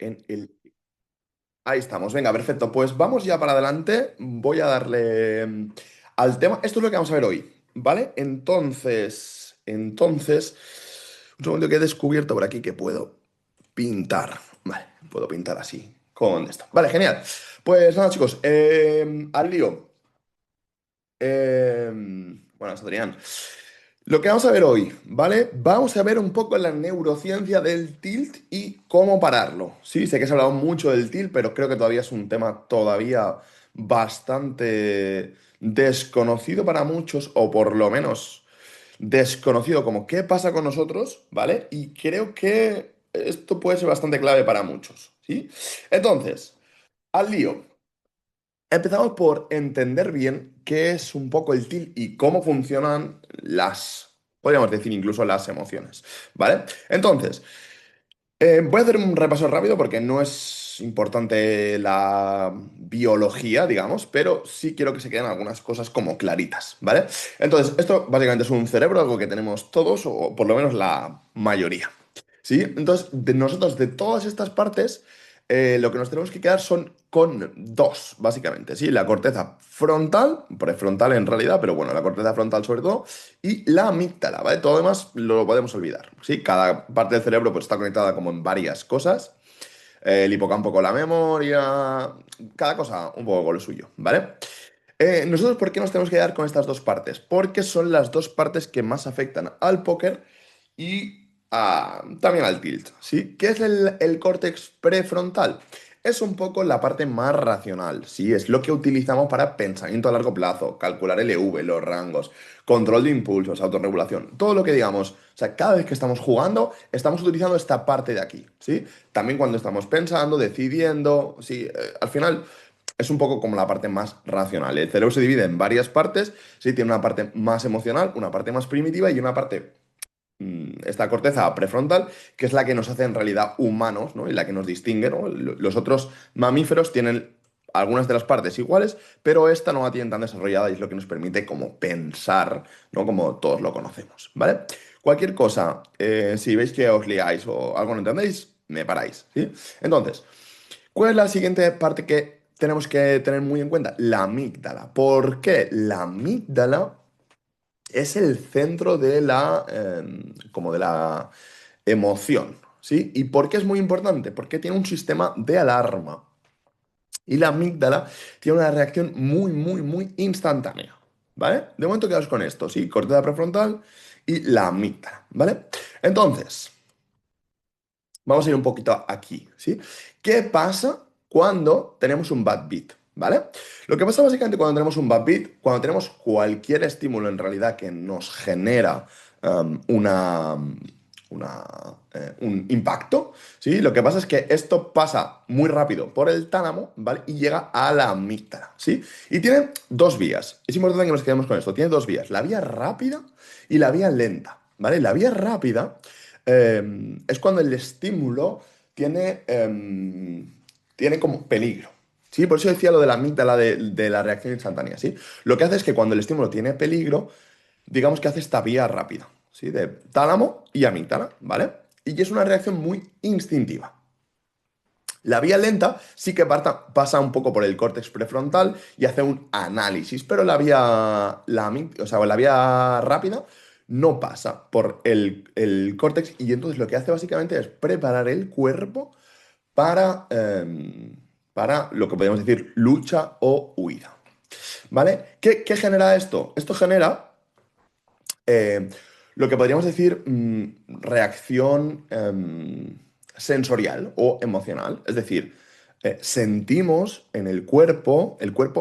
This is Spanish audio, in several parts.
en el... Ahí estamos, venga, perfecto. Pues vamos ya para adelante. Voy a darle al tema. Esto es lo que vamos a ver hoy, ¿vale? Entonces, un segundo que he descubierto por aquí que puedo pintar. Vale, puedo pintar así, con esto. Vale, genial. Pues nada, chicos, al lío. Buenas, Adrián. Lo que vamos a ver hoy, ¿vale? Vamos a ver un poco la neurociencia del tilt y cómo pararlo. Sí, sé que se ha hablado mucho del tilt, pero creo que todavía es un tema todavía bastante desconocido para muchos, o por lo menos desconocido como qué pasa con nosotros, ¿vale? Y creo que esto puede ser bastante clave para muchos, ¿sí? Entonces, al lío. Empezamos por entender bien qué es un poco el TIL y cómo funcionan podríamos decir incluso las emociones, ¿vale? Entonces, voy a hacer un repaso rápido porque no es importante la biología, digamos, pero sí quiero que se queden algunas cosas como claritas, ¿vale? Entonces, esto básicamente es un cerebro, algo que tenemos todos, o por lo menos la mayoría. ¿Sí? Entonces, nosotros de todas estas partes, lo que nos tenemos que quedar son con dos, básicamente, ¿sí? La corteza frontal, prefrontal en realidad, pero bueno, la corteza frontal sobre todo, y la amígdala, ¿vale? Todo lo demás lo podemos olvidar, ¿sí? Cada parte del cerebro pues está conectada como en varias cosas, el hipocampo con la memoria, cada cosa un poco con lo suyo, ¿vale? Nosotros, ¿por qué nos tenemos que quedar con estas dos partes? Porque son las dos partes que más afectan al póker y también al tilt, ¿sí? ¿Qué es el córtex prefrontal? Es un poco la parte más racional, ¿sí? Es lo que utilizamos para pensamiento a largo plazo, calcular el EV, los rangos, control de impulsos, autorregulación, todo lo que digamos. O sea, cada vez que estamos jugando, estamos utilizando esta parte de aquí, ¿sí? También cuando estamos pensando, decidiendo, ¿sí? Al final es un poco como la parte más racional. El cerebro se divide en varias partes, ¿sí? Tiene una parte más emocional, una parte más primitiva y una parte esta corteza prefrontal, que es la que nos hace en realidad humanos, ¿no? Y la que nos distingue, ¿no? Los otros mamíferos tienen algunas de las partes iguales, pero esta no la tienen tan desarrollada y es lo que nos permite como pensar, ¿no? Como todos lo conocemos, ¿vale? Cualquier cosa, si veis que os liáis o algo no entendéis, me paráis, ¿sí? Entonces, ¿cuál es la siguiente parte que tenemos que tener muy en cuenta? La amígdala. ¿Por qué? La amígdala es el centro de como de la emoción, ¿sí? ¿Y por qué es muy importante? Porque tiene un sistema de alarma. Y la amígdala tiene una reacción muy, muy, muy instantánea, ¿vale? De momento quedaos con esto, ¿sí? Corteza prefrontal y la amígdala, ¿vale? Entonces, vamos a ir un poquito aquí, ¿sí? ¿Qué pasa cuando tenemos un bad beat? ¿Vale? Lo que pasa básicamente cuando tenemos un bad beat, cuando tenemos cualquier estímulo en realidad que nos genera una, un impacto, ¿sí? Lo que pasa es que esto pasa muy rápido por el tálamo, ¿vale? Y llega a la amígdala, ¿sí? Y tiene dos vías. Es importante que nos quedemos con esto. Tiene dos vías, la vía rápida y la vía lenta, ¿vale? La vía rápida es cuando el estímulo tiene como peligro. Sí, por eso decía lo de la amígdala de la reacción instantánea, ¿sí? Lo que hace es que cuando el estímulo tiene peligro, digamos que hace esta vía rápida, ¿sí? De tálamo y amígdala, ¿vale? Y es una reacción muy instintiva. La vía lenta sí que pasa un poco por el córtex prefrontal y hace un análisis, pero o sea, la vía rápida no pasa por el córtex y entonces lo que hace básicamente es preparar el cuerpo para lo que podemos decir lucha o huida. ¿Vale? ¿Qué genera esto? Esto genera eh, lo que podríamos decir reacción sensorial o emocional. Es decir, sentimos en el cuerpo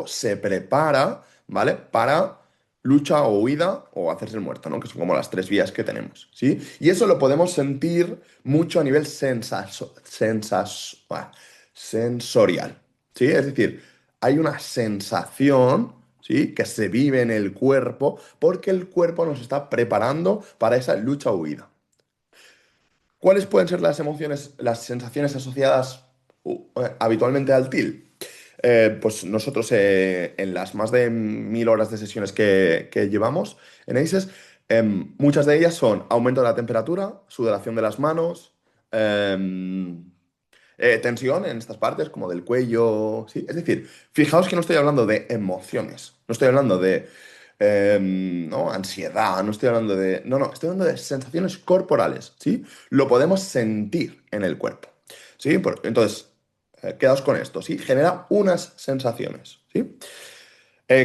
se prepara, ¿vale? Para lucha o huida o hacerse el muerto, ¿no? Que son como las tres vías que tenemos, ¿sí? Y eso lo podemos sentir mucho a nivel sensorial, ¿sí? Es decir, hay una sensación, ¿sí? Que se vive en el cuerpo porque el cuerpo nos está preparando para esa lucha o huida. ¿Cuáles pueden ser las emociones, las sensaciones asociadas habitualmente al TIL? Pues nosotros en las más de 1000 horas de sesiones que llevamos en ACES, muchas de ellas son aumento de la temperatura, sudoración de las manos, em, Tensión en estas partes, como del cuello, ¿sí? Es decir, fijaos que no estoy hablando de emociones, no estoy hablando de ¿no? ansiedad, no estoy hablando de... No, no, estoy hablando de sensaciones corporales, ¿sí? Lo podemos sentir en el cuerpo, ¿sí? Entonces, quedaos con esto, ¿sí? Genera unas sensaciones, ¿sí?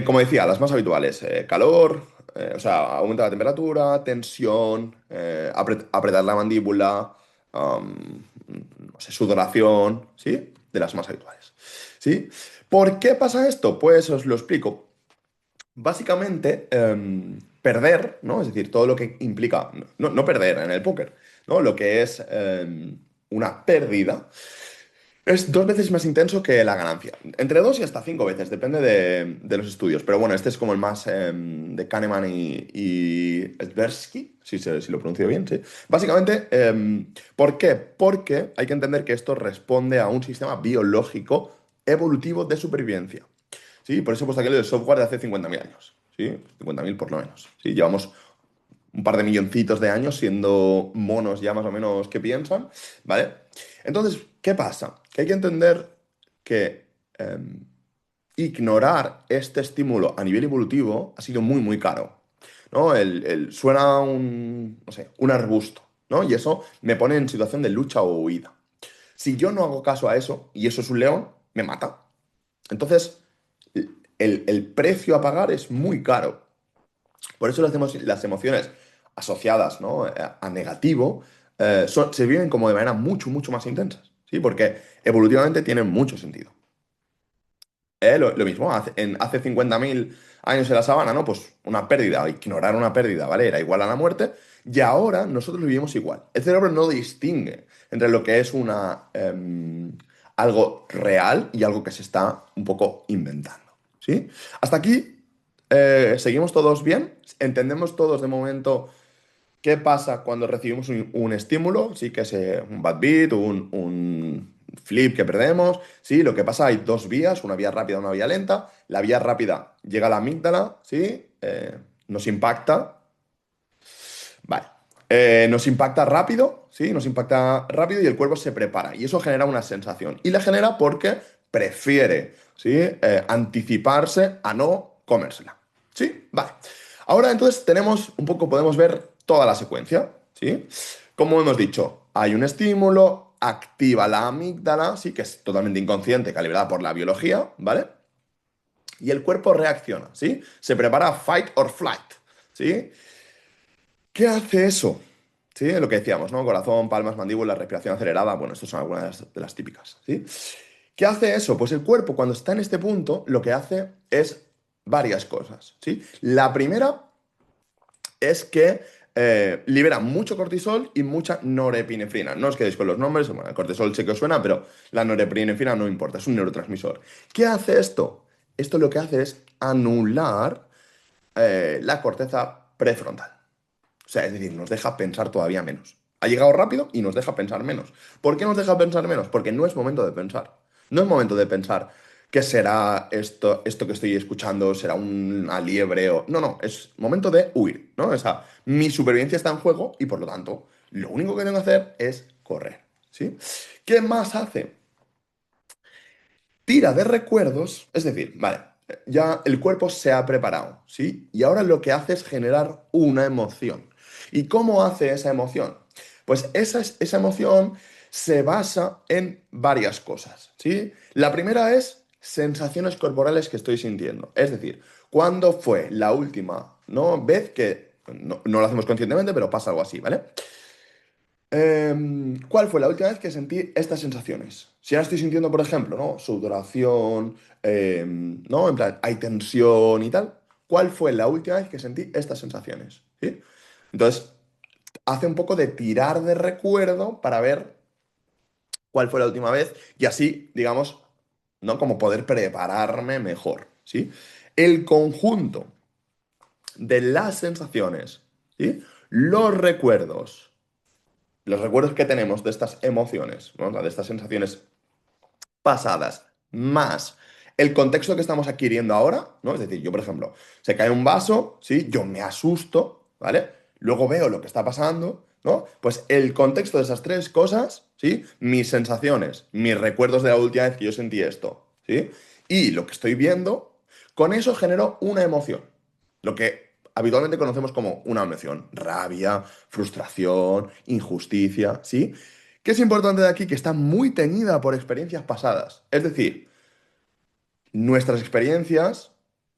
Como decía, las más habituales, calor, o sea, aumenta la temperatura, tensión, apretar la mandíbula, no sé, sudoración, ¿sí? De las más habituales, ¿sí? ¿Por qué pasa esto? Pues os lo explico. Básicamente, perder, ¿no? Es decir, todo lo que implica, no perder en el póker, ¿no? Lo que es una pérdida. Es dos veces más intenso que la ganancia. Entre dos y hasta cinco veces, depende de los estudios. Pero bueno, este es como el más de Kahneman y Tversky, si lo pronuncio bien, sí. Básicamente, ¿por qué? Porque hay que entender que esto responde a un sistema biológico evolutivo de supervivencia. ¿Sí? Por eso he puesto aquí lo del software de hace 50.000 años. ¿Sí? 50.000 por lo menos. ¿Sí? Llevamos un par de milloncitos de años siendo monos ya más o menos que piensan, ¿vale? Entonces, ¿qué pasa? Que hay que entender que ignorar este estímulo a nivel evolutivo ha sido muy, muy caro, ¿no? Suena un, no sé, un arbusto, ¿no? Y eso me pone en situación de lucha o huida. Si yo no hago caso a eso, y eso es un león, me mata. Entonces, el precio a pagar es muy caro. Por eso las emociones asociadas, ¿no? a negativo se viven como de manera mucho, mucho más intensas, ¿sí? Porque evolutivamente tienen mucho sentido. Lo mismo, hace 50.000 años en la sabana, ¿no? Pues una pérdida, ignorar una pérdida, ¿vale? Era igual a la muerte. Y ahora nosotros lo vivimos igual. El cerebro no distingue entre lo que es algo real y algo que se está un poco inventando, ¿sí? Hasta aquí, ¿seguimos todos bien? ¿Entendemos todos de momento qué pasa cuando recibimos un estímulo? Sí, que es un bad beat, un flip que perdemos. Sí, lo que pasa, hay dos vías, una vía rápida y una vía lenta. La vía rápida llega a la amígdala, ¿sí? Nos impacta. Vale. Nos impacta rápido, ¿sí? Nos impacta rápido y el cuerpo se prepara. Y eso genera una sensación. Y la genera porque prefiere, ¿sí? Anticiparse a no comérsela. ¿Sí? Vale. Ahora entonces tenemos un poco, podemos ver toda la secuencia, ¿sí? Como hemos dicho, hay un estímulo, activa la amígdala, ¿sí? Que es totalmente inconsciente, calibrada por la biología, ¿vale? Y el cuerpo reacciona, ¿sí? Se prepara a fight or flight, ¿sí? ¿Qué hace eso? Sí, lo que decíamos, ¿no? Corazón, palmas, mandíbula, respiración acelerada. Bueno, estas son algunas de las típicas, ¿sí? ¿Qué hace eso? Pues el cuerpo, cuando está en este punto, lo que hace es varias cosas, ¿sí? La primera es que libera mucho cortisol y mucha norepinefrina. No os quedéis con los nombres, bueno, el cortisol sé que os suena, pero la norepinefrina no importa, es un neurotransmisor. ¿Qué hace esto? Esto lo que hace es anular la corteza prefrontal. O sea, es decir, nos deja pensar todavía menos. Ha llegado rápido y nos deja pensar menos. ¿Por qué nos deja pensar menos? Porque no es momento de pensar. No es momento de pensar qué será esto que estoy escuchando, será una liebre o... No, no, es momento de huir, ¿no? O sea, mi supervivencia está en juego y por lo tanto, lo único que tengo que hacer es correr, ¿sí? ¿Qué más hace? Tira de recuerdos, es decir, vale, ya el cuerpo se ha preparado, ¿sí? Y ahora lo que hace es generar una emoción. ¿Y cómo hace esa emoción? Pues esa emoción se basa en varias cosas, ¿sí? La primera es sensaciones corporales que estoy sintiendo. Es decir, ¿cuándo fue la última, ¿no? vez que, no lo hacemos conscientemente, pero pasa algo así, ¿vale? ¿Cuál fue la última vez que sentí estas sensaciones? Si ahora estoy sintiendo, por ejemplo, ¿no? Sudoración, ¿no? En plan, hay tensión y tal. ¿Cuál fue la última vez que sentí estas sensaciones? ¿Sí? Entonces, hace un poco de tirar de recuerdo para ver cuál fue la última vez y así, digamos, ¿no? Como poder prepararme mejor, ¿sí? El conjunto de las sensaciones, ¿sí? Los recuerdos que tenemos de estas emociones, ¿no? De estas sensaciones pasadas, más el contexto que estamos adquiriendo ahora, ¿no? Es decir, yo, por ejemplo, se cae un vaso, ¿sí? Yo me asusto, ¿vale? Luego veo lo que está pasando, ¿no? Pues el contexto de esas tres cosas ¿sí? Mis sensaciones, mis recuerdos de la última vez que yo sentí esto, ¿sí? Y lo que estoy viendo, con eso genero una emoción, lo que habitualmente conocemos como una emoción, rabia, frustración, injusticia, ¿sí? ¿Qué es importante de aquí? Que está muy teñida por experiencias pasadas. Es decir, nuestras experiencias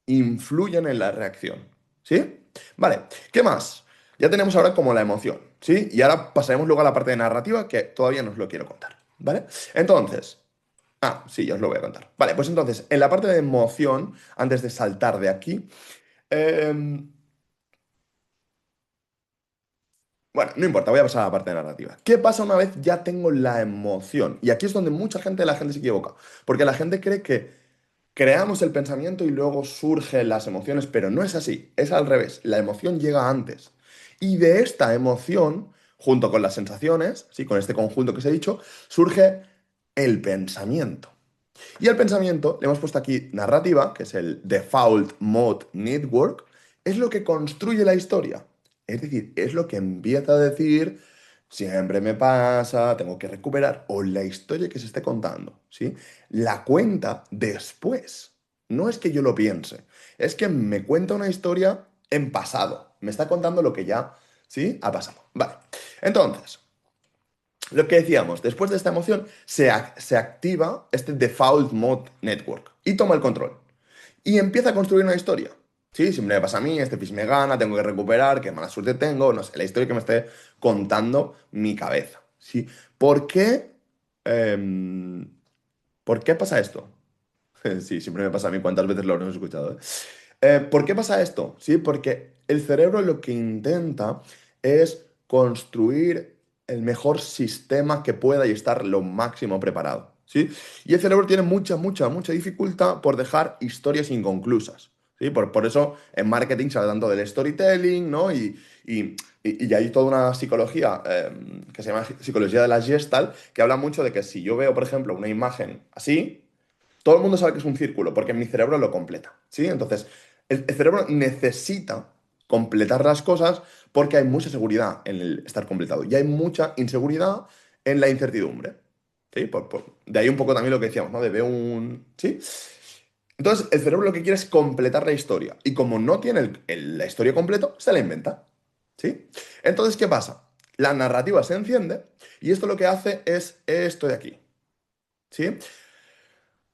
influyen en la reacción, ¿sí? Vale, ¿qué más? Ya tenemos ahora como la emoción, ¿sí? Y ahora pasaremos luego a la parte de narrativa que todavía no os lo quiero contar, ¿vale? Entonces, sí, ya os lo voy a contar. Vale, pues entonces, en la parte de emoción, antes de saltar de aquí, em, bueno, no importa, voy a pasar a la parte de narrativa. ¿Qué pasa una vez ya tengo la emoción? Y aquí es donde la gente se equivoca, porque la gente cree que creamos el pensamiento y luego surgen las emociones, pero no es así, es al revés. La emoción llega antes. Y de esta emoción, junto con las sensaciones, ¿sí? Con este conjunto que os he dicho, surge el pensamiento. Y el pensamiento, le hemos puesto aquí narrativa, que es el Default Mode Network, es lo que construye la historia. Es decir, es lo que empieza a decir, siempre me pasa, tengo que recuperar, o la historia que se esté contando, ¿sí? La cuenta después. No es que yo lo piense, es que me cuenta una historia en pasado. Me está contando lo que ya, ¿sí? Ha pasado. Vale. Entonces, lo que decíamos, después de esta emoción se activa este Default Mode Network y toma el control. Y empieza a construir una historia. Sí, siempre me pasa a mí, este fish me gana, tengo que recuperar, qué mala suerte tengo, no sé, la historia que me esté contando mi cabeza. ¿Sí? ¿Por qué? em, ¿Por qué pasa esto? Sí, siempre me pasa a mí, cuántas veces lo habremos escuchado. ¿Por qué pasa esto? Sí, porque el cerebro lo que intenta es construir el mejor sistema que pueda y estar lo máximo preparado. ¿Sí? Y el cerebro tiene mucha dificultad por dejar historias inconclusas. ¿Sí? Por eso en marketing se habla tanto del storytelling, ¿no? Y hay toda una psicología que se llama psicología de la Gestalt, que habla mucho de que si yo veo, por ejemplo, una imagen así, todo el mundo sabe que es un círculo, porque mi cerebro lo completa, ¿sí? Entonces, el cerebro necesita completar las cosas porque hay mucha seguridad en el estar completado y hay mucha inseguridad en la incertidumbre, ¿sí? De ahí un poco también lo que decíamos, ¿no? De ver un... ¿Sí? Entonces, el cerebro lo que quiere es completar la historia y como no tiene la historia completa, se la inventa, ¿sí? Entonces, ¿qué pasa? La narrativa se enciende y esto lo que hace es esto de aquí, ¿sí?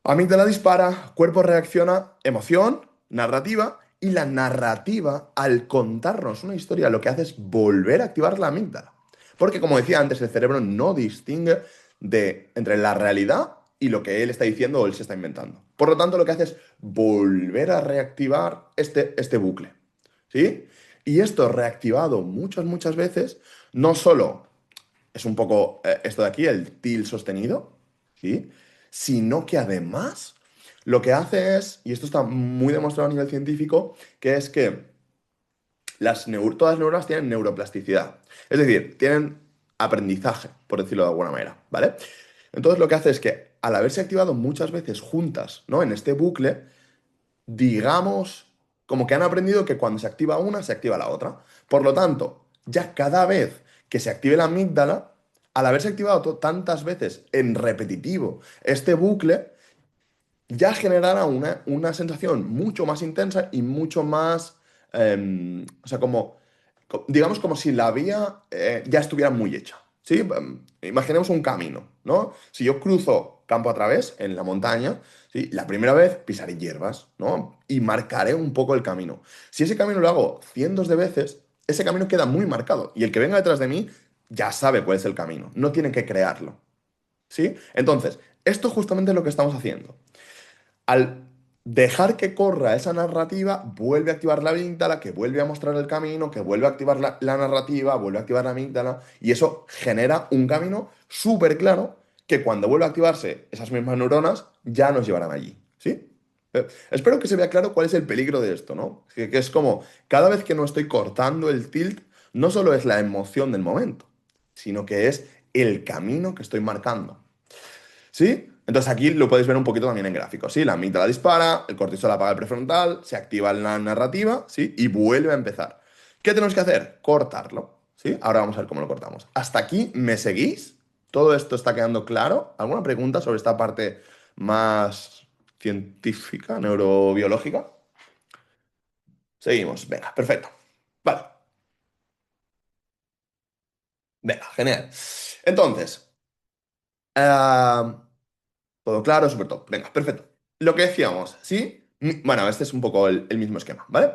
Amígdala dispara, cuerpo reacciona, emoción, narrativa, y la narrativa, al contarnos una historia, lo que hace es volver a activar la amígdala. Porque, como decía antes, el cerebro no distingue entre la realidad y lo que él está diciendo o él se está inventando. Por lo tanto, lo que hace es volver a reactivar este bucle. ¿Sí? Y esto reactivado muchas veces, no solo es un poco esto de aquí, el til sostenido, ¿sí? Sino que además lo que hace es, y esto está muy demostrado a nivel científico, que es que todas las neuronas tienen neuroplasticidad. Es decir, tienen aprendizaje, por decirlo de alguna manera, ¿vale? Entonces lo que hace es que al haberse activado muchas veces juntas, ¿no? En este bucle, digamos, como que han aprendido que cuando se activa una, se activa la otra. Por lo tanto, ya cada vez que se active la amígdala, al haberse activado tantas veces en repetitivo este bucle, ya generará una sensación mucho más intensa y mucho más, o sea, digamos como si la vía ya estuviera muy hecha, ¿sí? Imaginemos un camino, ¿no? Si yo cruzo campo a través en la montaña, ¿sí? La primera vez pisaré hierbas, ¿no? Y marcaré un poco el camino. Si ese camino lo hago cientos de veces, ese camino queda muy marcado y el que venga detrás de mí ya sabe cuál es el camino, no tiene que crearlo, ¿sí? Entonces, esto justamente es lo que estamos haciendo. Al dejar que corra esa narrativa, vuelve a activar la amígdala, que vuelve a mostrar el camino, que vuelve a activar la narrativa, vuelve a activar la amígdala, y eso genera un camino súper claro que cuando vuelva a activarse esas mismas neuronas, ya nos llevarán allí. ¿Sí? Espero que se vea claro cuál es el peligro de esto, ¿no? Que es como, cada vez que no estoy cortando el tilt, no solo es la emoción del momento, sino que es el camino que estoy marcando. ¿Sí? Entonces aquí lo podéis ver un poquito también en gráficos, ¿sí? La amígdala dispara, el cortisol apaga el prefrontal, se activa la narrativa, ¿sí? Y vuelve a empezar. ¿Qué tenemos que hacer? Cortarlo, ¿sí? Ahora vamos a ver cómo lo cortamos. ¿Hasta aquí me seguís? ¿Todo esto está quedando claro? ¿Alguna pregunta sobre esta parte más científica, neurobiológica? Seguimos. Venga, perfecto. Vale, venga, genial. Entonces, ah, todo claro, súper top. Venga, perfecto. Lo que decíamos, ¿sí? Bueno, este es un poco el mismo esquema, ¿vale?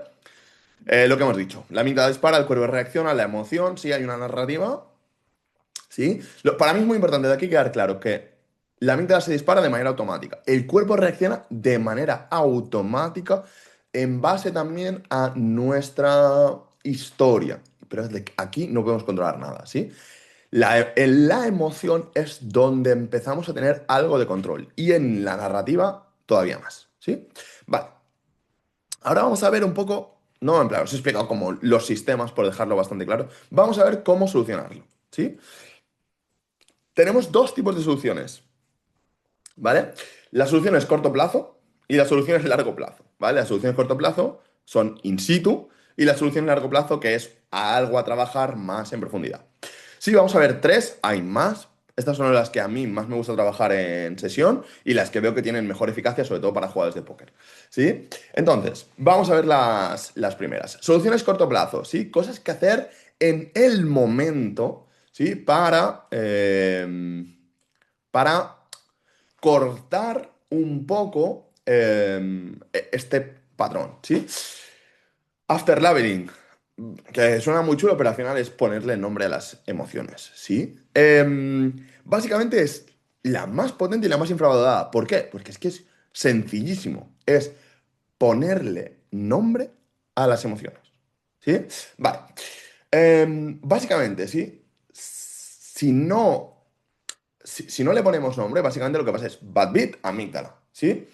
Lo que hemos dicho. La amígdala dispara, el cuerpo reacciona, la emoción, sí, hay una narrativa, ¿sí? Para mí es muy importante de aquí quedar claro que la amígdala se dispara de manera automática. El cuerpo reacciona de manera automática en base también a nuestra historia. Pero aquí no podemos controlar nada, ¿sí? En la emoción es donde empezamos a tener algo de control y en la narrativa todavía más, ¿sí? Vale, ahora vamos a ver un poco, no en plan, os he explicado como los sistemas por dejarlo bastante claro, vamos a ver cómo solucionarlo, ¿sí? Tenemos dos tipos de soluciones, ¿vale? La solución es corto plazo y la solución es largo plazo, ¿vale? Las soluciones corto plazo son in situ y la solución largo plazo que es algo a trabajar más en profundidad. Sí, vamos a ver tres, hay más. Estas son las que a mí más me gusta trabajar en sesión y las que veo que tienen mejor eficacia, sobre todo para jugadores de póker. ¿Sí? Entonces, vamos a ver las primeras. Soluciones corto plazo, ¿sí? Cosas que hacer en el momento, ¿sí? Para cortar un poco este patrón, ¿sí? After Labeling, que suena muy chulo, pero al final es ponerle nombre a las emociones, ¿sí? Básicamente es la más potente y la más infravalorada. ¿Por qué? Porque es que es sencillísimo. Es ponerle nombre a las emociones, ¿sí? Vale. Básicamente, ¿sí? Si no le ponemos nombre, básicamente lo que pasa es bad beat, amígdala, ¿sí?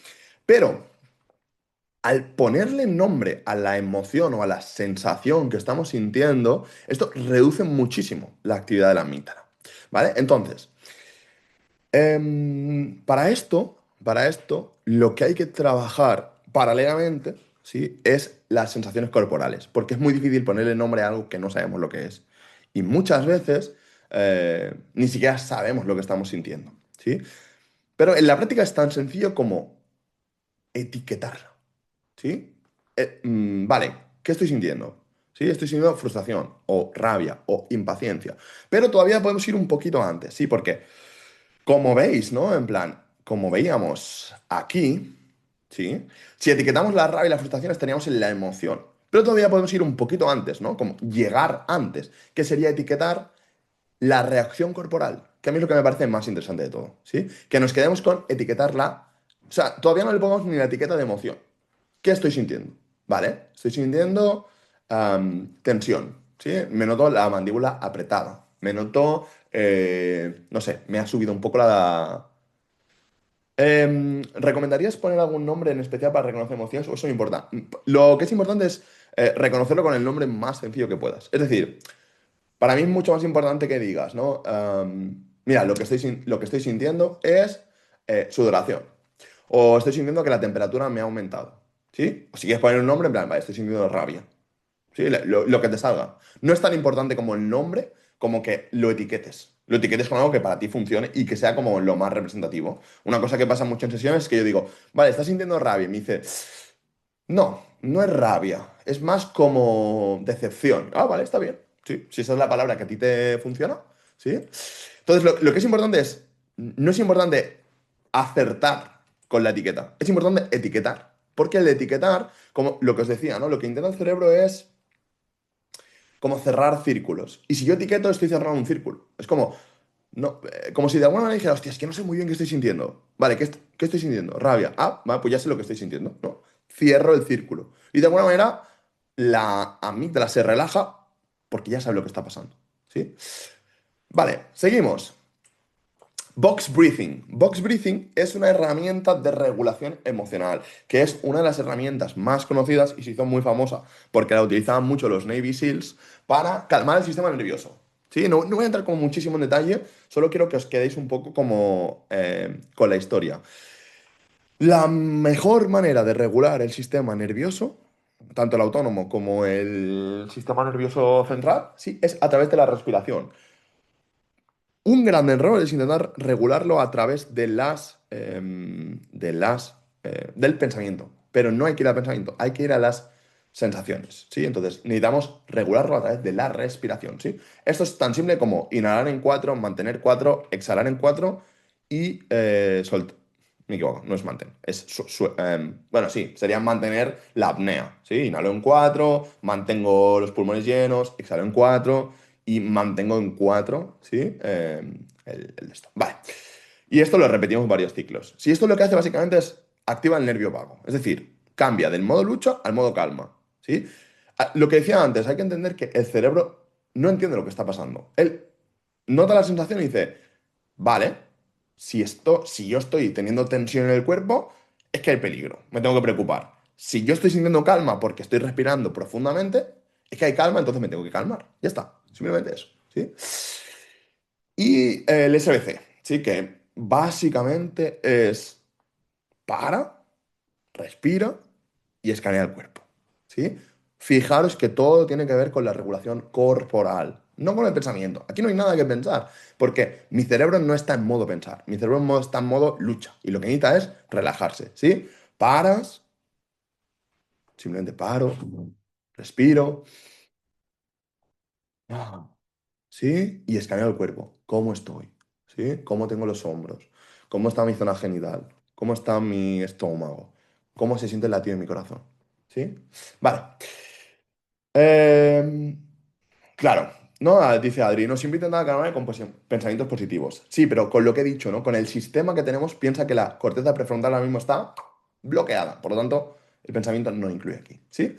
Pero al ponerle nombre a la emoción o a la sensación que estamos sintiendo, esto reduce muchísimo la actividad de la amígdala, ¿vale? Entonces, para esto, lo que hay que trabajar paralelamente, ¿sí? Es las sensaciones corporales, porque es muy difícil ponerle nombre a algo que no sabemos lo que es. Y muchas veces ni siquiera sabemos lo que estamos sintiendo, ¿sí? Pero en la práctica es tan sencillo como etiquetarlo. ¿Sí? Vale, ¿qué estoy sintiendo? Sí, estoy sintiendo frustración o rabia o impaciencia. Pero todavía podemos ir un poquito antes, ¿sí? Porque, como veis, ¿no? En plan, como veíamos aquí, ¿sí? Si etiquetamos la rabia y la frustración estaríamos en la emoción. Pero todavía podemos ir un poquito antes, ¿no? Como llegar antes, que sería etiquetar la reacción corporal, que a mí es lo que me parece más interesante de todo, ¿sí? Que nos quedemos con etiquetarla. O sea, todavía no le pongamos ni la etiqueta de emoción. ¿Qué estoy sintiendo? ¿Vale? Estoy sintiendo tensión, ¿sí? Me noto la mandíbula apretada. Me noto, no sé, me ha subido un poco la... ¿Recomendarías poner algún nombre en especial para reconocer emociones o eso no importa? Lo que es importante es reconocerlo con el nombre más sencillo que puedas. Es decir, para mí es mucho más importante que digas, ¿no? Mira, lo que estoy sintiendo es sudoración. O estoy sintiendo que la temperatura me ha aumentado. ¿Sí? O si quieres poner un nombre, en plan, vale, estoy sintiendo rabia. ¿Sí? Lo que te salga. No es tan importante como el nombre, como que lo etiquetes. Lo etiquetes con algo que para ti funcione y que sea como lo más representativo. Una cosa que pasa mucho en sesiones es que yo digo, vale, estás sintiendo rabia. Y me dice, no, no es rabia. Es más como decepción. Ah, vale, está bien. Sí, si esa es la palabra que a ti te funciona. ¿Sí? Entonces, lo que es importante es, no es importante acertar con la etiqueta. Es importante etiquetar. Porque el etiquetar, como lo que os decía, ¿no? Lo que intenta el cerebro es como cerrar círculos. Y si yo etiqueto, estoy cerrando un círculo. Es como, no, como si de alguna manera dijera, hostia, es que no sé muy bien qué estoy sintiendo. Vale, ¿qué estoy sintiendo? Rabia. Ah, vale, pues ya sé lo que estoy sintiendo, ¿no? Cierro el círculo. Y de alguna manera, la amígdala se relaja porque ya sabe lo que está pasando. ¿Sí? Vale, seguimos. Box Breathing. Box Breathing es una herramienta de regulación emocional, que es una de las herramientas más conocidas y se hizo muy famosa porque la utilizaban mucho los Navy SEALs para calmar el sistema nervioso. ¿Sí? No voy a entrar como muchísimo en detalle, solo quiero que os quedéis un poco como con la historia. La mejor manera de regular el sistema nervioso, tanto el autónomo como el sistema nervioso central, sí, es a través de la respiración. Un gran error es intentar regularlo a través del pensamiento. Pero no hay que ir al pensamiento, hay que ir a las sensaciones, ¿sí? Entonces necesitamos regularlo a través de la respiración, ¿sí? Esto es tan simple como inhalar en 4, mantener 4, exhalar en 4 y soltar. Me equivoco, no es mantener. Bueno, sí, sería mantener la apnea, ¿sí? Inhalo en 4, mantengo los pulmones llenos, exhalo en 4 y mantengo en 4, ¿sí? El de esto. Vale. Y esto lo repetimos varios ciclos. Si esto lo que hace básicamente es activa el nervio vago, es decir, cambia del modo lucha al modo calma, ¿sí? Lo que decía antes, hay que entender que el cerebro no entiende lo que está pasando. Él nota la sensación y dice, vale, si yo estoy teniendo tensión en el cuerpo, es que hay peligro, me tengo que preocupar. Si yo estoy sintiendo calma porque estoy respirando profundamente, es que hay calma, entonces me tengo que calmar. Ya está, simplemente eso, ¿sí? Y el SBC, ¿sí? Que básicamente es para, respira y escanea el cuerpo, ¿sí? Fijaros que todo tiene que ver con la regulación corporal, no con el pensamiento. Aquí no hay nada que pensar, porque mi cerebro no está en modo pensar, mi cerebro está en modo lucha y lo que necesita es relajarse, ¿sí? Paras, simplemente paro, respiro, ¿sí? Y escaneo el cuerpo. ¿Cómo estoy? ¿Sí? ¿Cómo tengo los hombros? ¿Cómo está mi zona genital? ¿Cómo está mi estómago? ¿Cómo se siente el latido de mi corazón? ¿Sí? Vale. Em, claro, ¿no? Dice Adri, no siempre intenta calmar con pensamientos positivos. Sí, pero con lo que he dicho, ¿no? Con el sistema que tenemos, piensa que la corteza prefrontal ahora mismo está bloqueada. Por lo tanto, el pensamiento no incluye aquí. ¿Sí?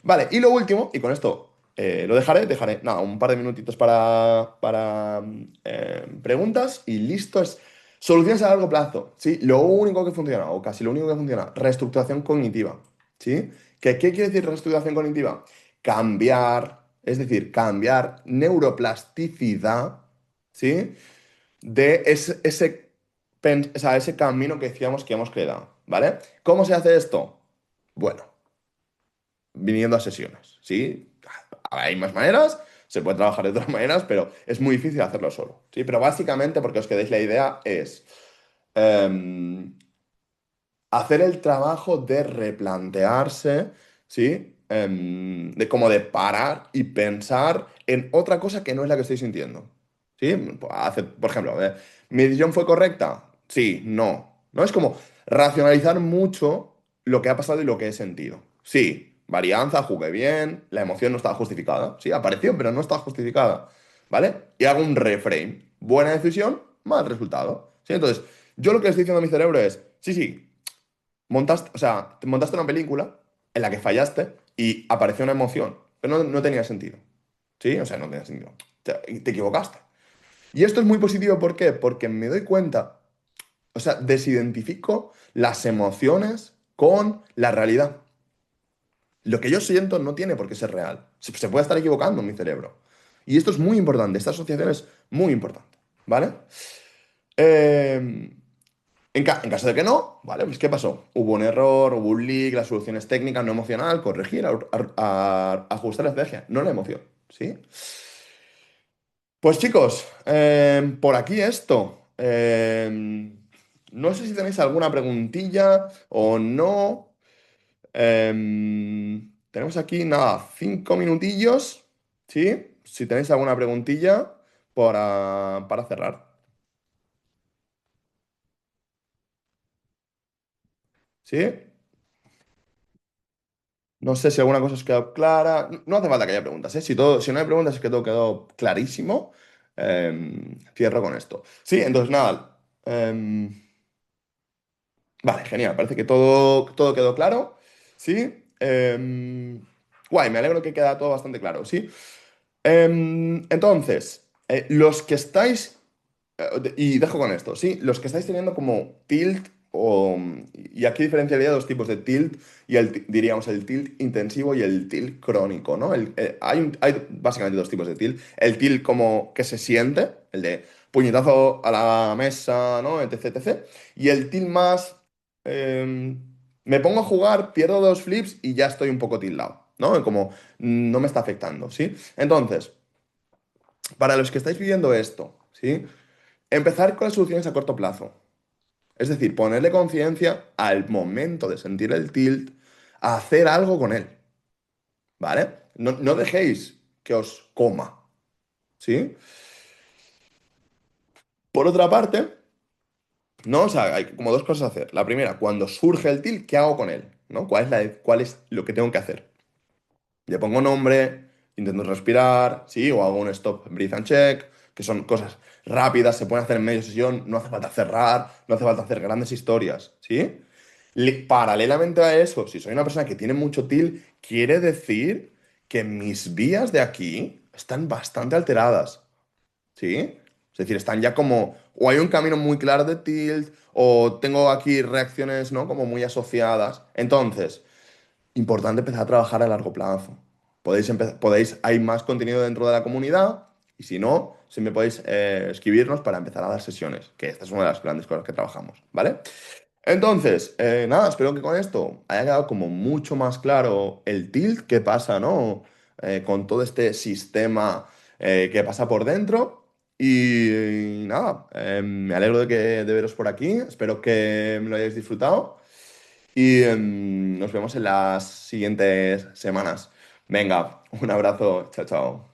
Vale, y lo último, y con esto dejaré, nada, un par de minutitos para preguntas y listo. Es soluciones a largo plazo. ¿Sí? Lo único que funciona, o casi lo único que funciona, reestructuración cognitiva. ¿Sí? ¿Qué quiere decir reestructuración cognitiva? Cambiar, es decir, cambiar neuroplasticidad, ¿sí? De o sea, ese camino que decíamos que hemos creado, ¿vale? ¿Cómo se hace esto? Bueno, viniendo a sesiones, ¿sí? Hay más maneras, se puede trabajar de otras maneras, pero es muy difícil hacerlo solo, ¿sí? Pero básicamente, porque os quedéis la idea, es em, hacer el trabajo de replantearse, ¿sí? De como de parar y pensar en otra cosa que no es la que estoy sintiendo, ¿sí? Por ejemplo, ¿mi decisión fue correcta? Sí, no. No es como racionalizar mucho lo que ha pasado y lo que he sentido. Sí, varianza, jugué bien, la emoción no estaba justificada. Sí, apareció, pero no estaba justificada, ¿vale? Y hago un reframe. Buena decisión, mal resultado. ¿Sí? Entonces, yo lo que le estoy diciendo a mi cerebro es, sí, sí, montaste, o sea, te montaste una película en la que fallaste y apareció una emoción, pero no tenía sentido. ¿Sí? O sea, no tenía sentido. Te equivocaste. Y esto es muy positivo, ¿por qué? Porque me doy cuenta, o sea, desidentifico las emociones con la realidad. Lo que yo siento no tiene por qué ser real. Se puede estar equivocando en mi cerebro. Y esto es muy importante, esta asociación es muy importante, ¿vale? Eh, en caso de que no, ¿vale? Pues ¿qué pasó? Hubo un error, hubo un leak, la solución es técnica, no emocional, corregir, ajustar la estrategia, no la emoción, ¿sí? Pues chicos, por aquí esto. No sé si tenéis alguna preguntilla o no. Tenemos aquí, nada, 5 minutillos, ¿sí? Si tenéis alguna preguntilla para cerrar, ¿sí? No sé si alguna cosa os quedó clara. No hace falta que haya preguntas, ¿eh? Si no hay preguntas es que todo quedó clarísimo. Cierro con esto. Sí, entonces nada. Vale, genial. Parece que todo quedó claro. Sí. Guay, me alegro que queda todo bastante claro. Sí. Entonces, los que estáis y dejo con esto, ¿sí? Los que estáis teniendo como tilt, y aquí diferenciaría dos tipos de tilt, y diríamos el tilt intensivo y el tilt crónico, ¿no? Hay básicamente dos tipos de tilt. El tilt como que se siente, el de puñetazo a la mesa, ¿no? Etc, etc. Y el tilt más, eh, me pongo a jugar, pierdo dos flips y ya estoy un poco tildado, ¿no? Como no me está afectando, ¿sí? Entonces, para los que estáis viviendo esto, ¿sí? Empezar con las soluciones a corto plazo. Es decir, ponerle conciencia al momento de sentir el tilt a hacer algo con él, ¿vale? No dejéis que os coma, ¿sí? Por otra parte, ¿no? O sea, hay como dos cosas a hacer. La primera, cuando surge el tilt, ¿qué hago con él? ¿No? ¿Cuál es lo que tengo que hacer? Le pongo nombre, intento respirar, ¿sí? O hago un stop, breathe and check, que son cosas rápidas, se pueden hacer en medio sesión, no hace falta cerrar, no hace falta hacer grandes historias, ¿sí? Paralelamente a eso, si soy una persona que tiene mucho til, quiere decir que mis vías de aquí están bastante alteradas, ¿sí? Es decir, están ya como, o hay un camino muy claro de tilt, o tengo aquí reacciones, ¿no? Como muy asociadas. Entonces, importante empezar a trabajar a largo plazo. Hay más contenido dentro de la comunidad y si no, siempre podéis escribirnos para empezar a dar sesiones, que esta es una de las grandes cosas que trabajamos, ¿vale? Entonces, nada, espero que con esto haya quedado como mucho más claro el tilt que pasa, ¿no? Con todo este sistema que pasa por dentro. Y nada, me alegro de veros por aquí, espero que me lo hayáis disfrutado. Y nos vemos en las siguientes semanas. Venga, un abrazo. Chao, chao.